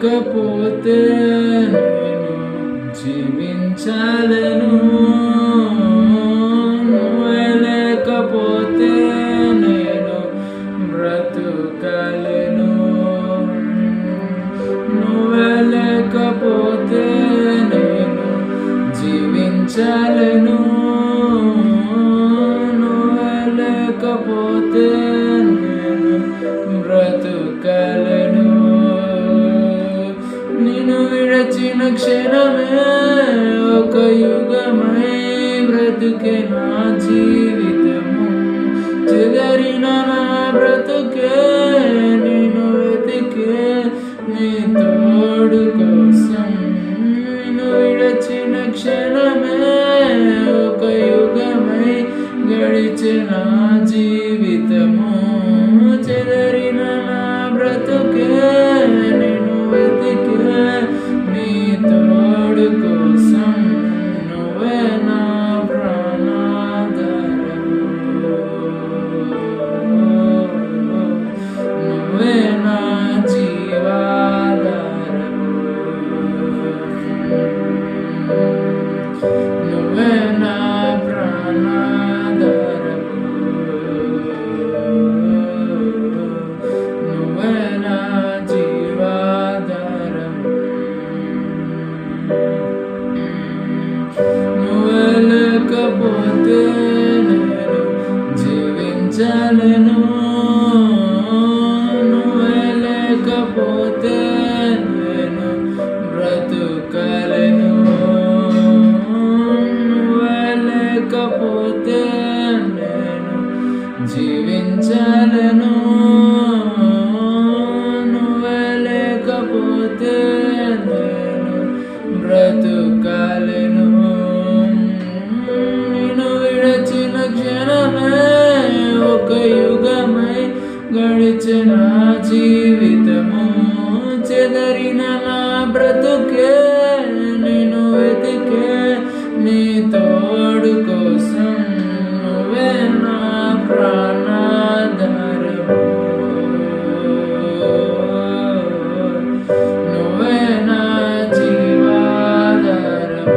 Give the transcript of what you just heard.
లేకపోతే నేను జీవించలేను, నువ్వే లేకపోతే నేను బ్రతుకలేను, నువ్వే లేకపోతే నేను జీవించలేను, నువ్వే లేకపోతే నేను బ్రతుకలేను. నిన్ను విడచిన క్షణమే ఒక యుగమై బ్రతుకే నా జీవితము, చెదరిన నా బ్రతుకే నిన్ను వెతికే నీ తోడు కోసం. నిన్ను విడచిన క్షణమే ఒక యుగమై గడిచే నా జీవితము, చెదరిన నా బ్రతుకే నిన్ను వెతికే నీ తోడు కోసం. నువ్వే నా ప్రాణాధారము, నువ్వే నా జీవాధారము, నువ్వే నా ప్రాణాధారము, నువ్వే నా జీవాధారము. నువ్వే లేకపోతే నేను జీవించలేను, నువ్వే లేకపోతే నేను బ్రతుకలేను, నువ్వే లేకపోతే నేను జీవించలేను, నువ్వే లేకపోతే నేను బ్రతుకలేను. నిన్ను విడచిన క్షణమే ఒక యుగమై గడిచే నా జీవితము, చెదరిన నా బ్రతుకే నిన్ను వెతికే నీ తోడు కోసం. నువ్వే నా ప్రాణాధారము, నువ్వే నా జీవాధారము,